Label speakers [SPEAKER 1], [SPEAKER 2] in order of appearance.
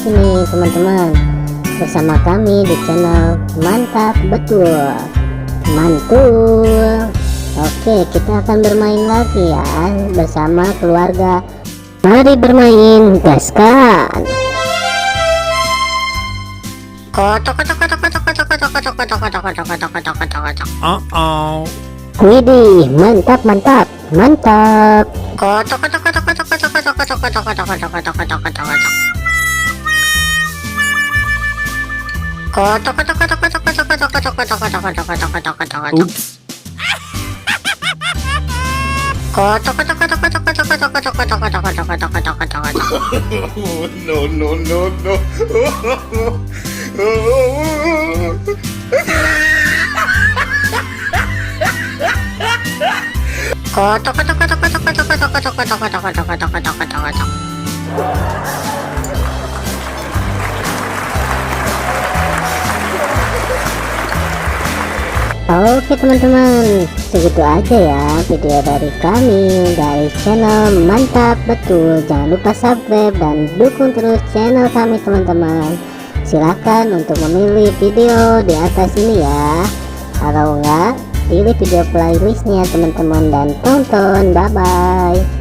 [SPEAKER 1] lagi nih teman-teman bersama kami di channel Mantap Betul Mantul. Oke, kita akan bermain lagi ya bersama keluarga. Mari bermain, gaskan. Widih, mantap mantap mantap.
[SPEAKER 2] Oops. No, no, no, no.
[SPEAKER 1] Oke teman-teman, segitu aja ya video dari kami dari channel Mantap Betul. Jangan lupa subscribe dan dukung terus channel kami teman-teman. Silahkan untuk memilih video di atas ini ya. Kalau enggak, pilih video playlistnya teman-teman dan tonton. Bye bye.